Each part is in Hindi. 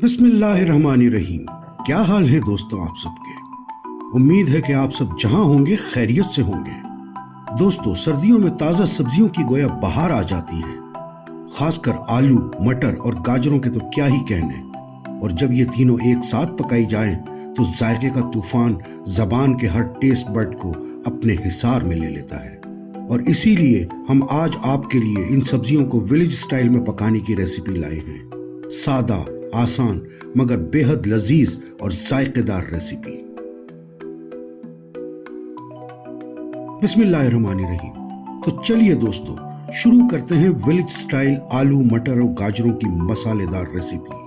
बिस्मिल्लाहिर्रहमानिर्रहीम। क्या हाल है दोस्तों आप सबके। उम्मीद है कि आप सब जहां होंगे खैरियत से होंगे। दोस्तों, सर्दियों में ताज़ा सब्जियों की गोया बहार आ जाती है। खासकर आलू, मटर और गाजरों के तो क्या ही कहने। और जब ये तीनों एक साथ पकाई जाएं तो जायके का तूफान जबान के हर टेस्ट बड को अपने हिसार में ले लेता है। और इसीलिए हम आज आपके लिए इन सब्जियों को विलेज स्टाइल में पकाने की रेसिपी लाए हैं। सादा, आसान मगर बेहद लजीज और जायकेदार रेसिपी। बिस्मिल्लाहिर्रहमानिर्रहीम। तो चलिए दोस्तों, शुरू करते हैं विलेज स्टाइल आलू, मटर और गाजरों की मसालेदार रेसिपी।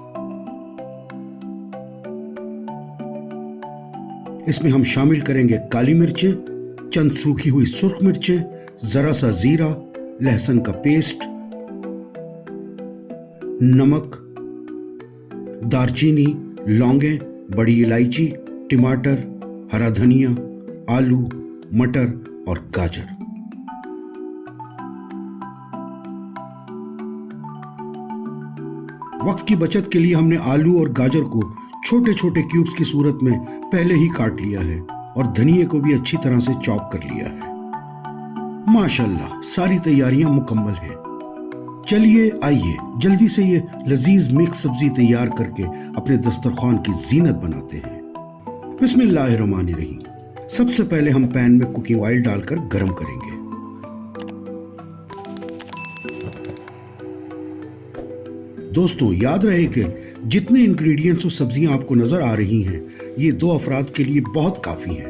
इसमें हम शामिल करेंगे काली मिर्चें, चंद सूखी हुई सुर्ख मिर्चें, जरा सा जीरा, लहसुन का पेस्ट, नमक, दालचीनी, लौंगे, बड़ी इलायची, टमाटर, हरा धनिया, आलू, मटर और गाजर। वक्त की बचत के लिए हमने आलू और गाजर को छोटे छोटे क्यूब्स की सूरत में पहले ही काट लिया है और धनिये को भी अच्छी तरह से चॉप कर लिया है। माशाल्लाह, सारी तैयारियां मुकम्मल हैं। चलिए आइए जल्दी से ये लजीज मिक्स सब्जी तैयार करके अपने दस्तरखान की जीनत बनाते हैं। बिस्मिल्लाहिर्रहमानिर्रहीम। सबसे पहले हम पैन में कुकिंग ऑयल डालकर गरम करेंगे। दोस्तों, याद रहे कि जितने इंग्रेडिएंट्स और सब्जियां आपको नजर आ रही हैं, ये 2 अफराद के लिए बहुत काफी है।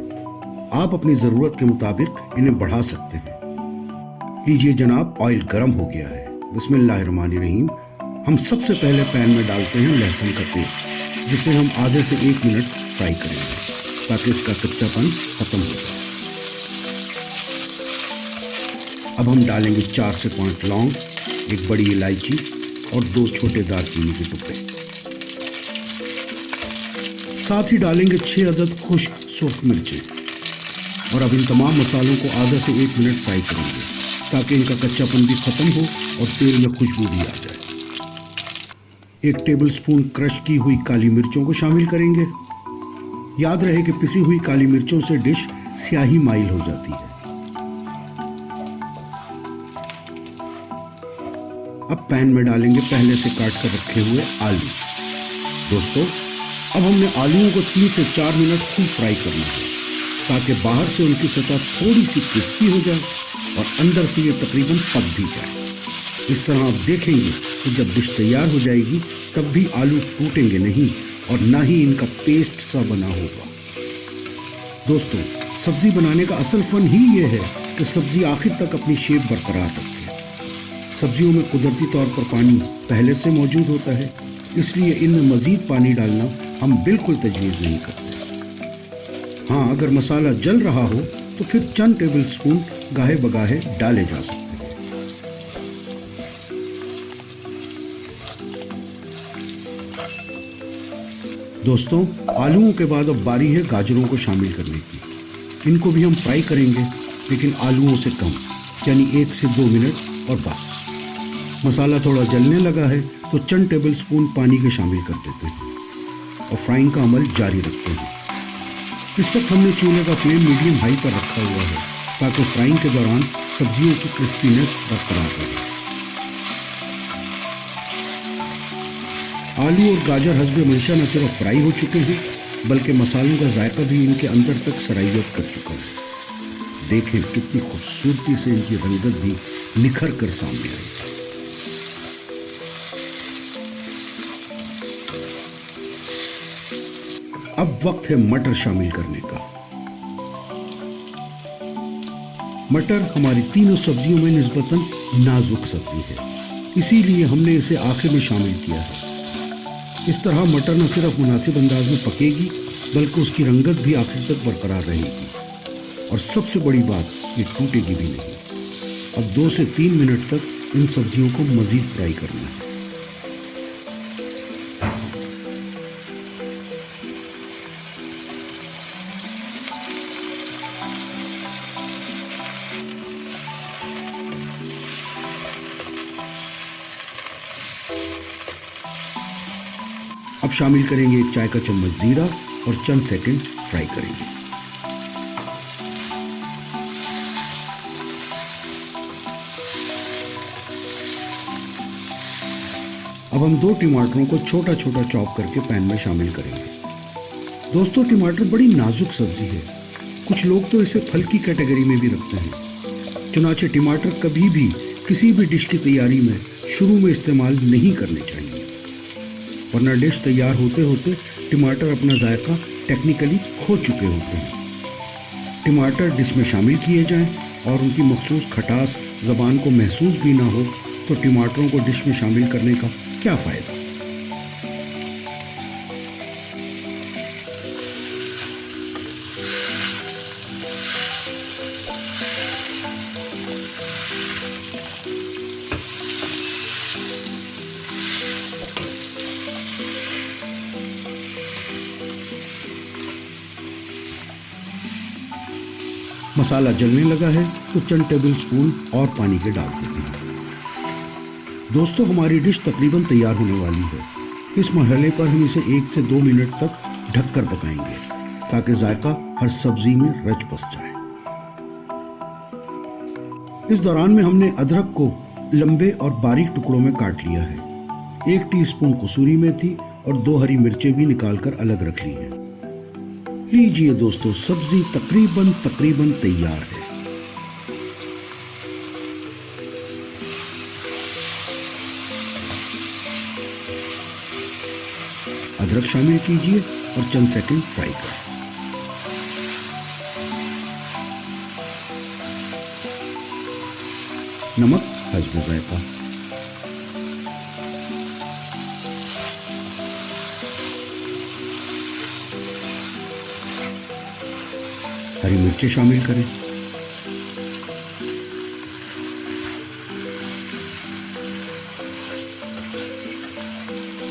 आप अपनी जरूरत के मुताबिक इन्हें बढ़ा सकते हैं। लीजिए जनाब, ऑयल गर्म हो गया है। बिस्मिल्लाहिर्रहमानिर्रहीम। हम सबसे पहले पैन में डालते हैं लहसुन का पेस्ट, जिसे हम आधे से 1 मिनट फ्राई करेंगे ताकि इसका कच्चापन खत्म हो जाए। अब हम डालेंगे 4 से 5 लौंग, 1 बड़ी इलायची और 2 छोटे दालचीनी के टुकड़े। साथ ही डालेंगे 6 अदद खुश्क सुर्ख मिर्चें। और अब इन तमाम मसालों को आधा से 1 मिनट फ्राई करेंगे ताकि इनका कच्चापन भी खत्म हो और तेल में खुशबू भी आ जाए। 1 टेबलस्पून क्रश की हुई काली मिर्चों को शामिल करेंगे। याद रहे कि पिसी हुई काली मिर्चों से डिश स्याही माइल हो जाती है। अब पैन में डालेंगे पहले से काट कर रखे हुए आलू। दोस्तों, अब हमने आलूओं को 3 से 4 मिनट खूब फ्राई करना है ताकि बाहर से उनकी सतह थोड़ी सी क्रिस्पी हो जाए और अंदर से ये तकरीबन पक भी जाए। इस तरह आप देखेंगे कि जब डिश तैयार हो जाएगी तब भी आलू टूटेंगे नहीं और ना ही इनका पेस्ट सा बना होगा। दोस्तों, सब्जी बनाने का असल फन ही ये है कि सब्जी आखिर तक अपनी शेप बरकरार रखे। सब्जियों में कुदरती तौर पर पानी पहले से मौजूद होता है, इसलिए इनमें मजीद पानी डालना हम बिल्कुल तजवीज़ नहीं करते। हाँ, अगर मसाला जल रहा हो तो फिर चंद टेबल स्पून गाहे बगाहे डाले जा सकते हैं। दोस्तों, आलूओं के बाद अब बारी है गाजरों को शामिल करने की। इनको भी हम फ्राई करेंगे, लेकिन आलूओं से कम, यानी 1 से 2 मिनट और बस। मसाला थोड़ा जलने लगा है तो चंद टेबल स्पून पानी के शामिल कर देते हैं और फ्राइंग का अमल जारी रखते हैं। इस वक्त हमने चूल्हे का फ्लेम मीडियम हाई पर रखा हुआ है ताकि फ्राइंग के दौरान सब्जियों की क्रिस्पीनेस बरकरार रहे। आलू और गाजर हस्बे मंशा न सिर्फ फ्राई हो चुके हैं, बल्कि मसालों का जायका भी इनके अंदर तक सरायत कर चुका है। देखें कितनी खूबसूरती से इनकी रंगत भी निखर कर सामने आई। अब वक्त है मटर शामिल करने का। मटर हमारी तीनों सब्जियों में निस्बतन नाजुक सब्जी है, इसीलिए हमने इसे आखिर में शामिल किया है। इस तरह मटर न सिर्फ मुनासिब अंदाज में पकेगी, बल्कि उसकी रंगत भी आखिर तक बरकरार रहेगी। और सबसे बड़ी बात, ये टूटेगी भी नहीं। अब 2 से 3 मिनट तक इन सब्जियों को मजीद फ्राई करना है। अब शामिल करेंगे 1 चाय का चम्मच जीरा और चंद सेकंड फ्राई करेंगे। अब हम 2 टमाटरों को छोटा छोटा चॉप करके पैन में शामिल करेंगे। दोस्तों, टमाटर बड़ी नाजुक सब्जी है। कुछ लोग तो इसे फल की कैटेगरी में भी रखते हैं। चुनाचे टमाटर कभी भी किसी भी डिश की तैयारी में शुरू में इस्तेमाल नहीं करने चाहिए, वरना डिश तैयार होते होते टमाटर अपना जायका टेक्निकली खो चुके होते हैं। टमाटर डिश में शामिल किए जाएं और उनकी मखसूस खटास ज़बान को महसूस भी ना हो तो टमाटरों को डिश में शामिल करने का क्या फ़ायदा। मसाला जलने लगा है तो चंद टेबल स्पून और पानी के डाल देते हैं। दोस्तों, हमारी डिश तकरीबन तैयार होने वाली है। इस मरहले पर हम इसे 1 से 2 मिनट तक ढककर पकाएंगे ताकि जायका हर सब्जी में रच बस जाए। इस दौरान में हमने अदरक को लंबे और बारीक टुकड़ों में काट लिया है। 1 टीस्पून कसूरी मेथी और 2 हरी मिर्चें भी निकालकर अलग रख ली हैं। लीजिए दोस्तों, सब्जी तकरीबन तैयार है। अदरक शामिल कीजिए और चंद सेकंड फ्राई करें। नमक हस्ब जायका। हरी मिर्चें शामिल करें।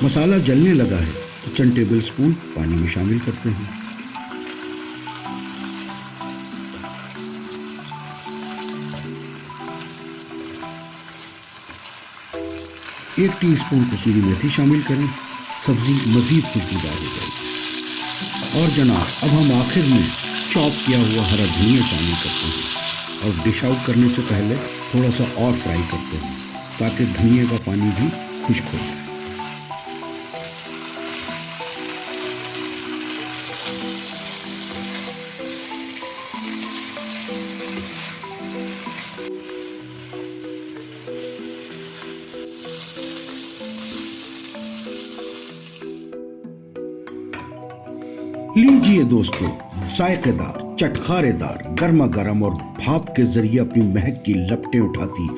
मसाला जलने लगा है तो चंद टेबल स्पून पानी में शामिल करते हैं। एक टीस्पून कसूरी मेथी शामिल करें। सब्जी मजीद खुशबूदार हो जाएगी। और जनाब, अब हम आखिर में चॉप किया हुआ हरा धनिया शामिल करते हैं और डिश आउट करने से पहले थोड़ा सा और फ्राई करते हैं ताकि धनिया का पानी भी खुश्क हो जाए। लीजिए दोस्तों, जायकेदार, चटखारेदार, गर्मा गर्म और भाप के जरिए अपनी महक की लपटें उठाती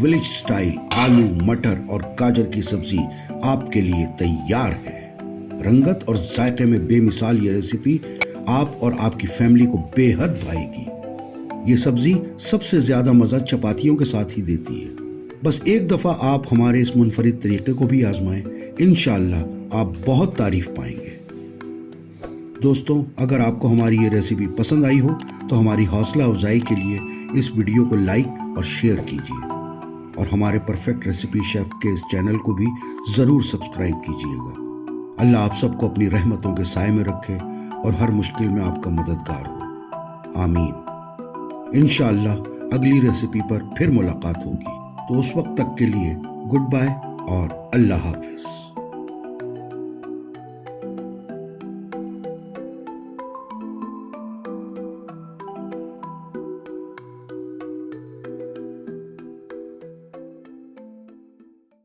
विलेज स्टाइल आलू मटर और गाजर की सब्जी आपके लिए तैयार है। रंगत और जायके में बेमिसाल ये रेसिपी आप और आपकी फैमिली को बेहद भाएगी। ये सब्जी सबसे ज्यादा मजा चपातियों के साथ ही देती है। बस एक दफा आप हमारे इस मुनफरिद तरीके को भी आजमाएं, इंशाअल्लाह आप बहुत तारीफ पाएंगे। दोस्तों, अगर आपको हमारी ये रेसिपी पसंद आई हो तो हमारी हौसला अफजाई के लिए इस वीडियो को लाइक और शेयर कीजिए और हमारे परफेक्ट रेसिपी शेफ के इस चैनल को भी ज़रूर सब्सक्राइब कीजिएगा। अल्लाह आप सबको अपनी रहमतों के साए में रखे और हर मुश्किल में आपका मददगार हो। आमीन। इंशाअल्लाह अगली रेसिपी पर फिर मुलाकात होगी। तो उस वक्त तक के लिए गुड बाय और अल्लाह हाफिज।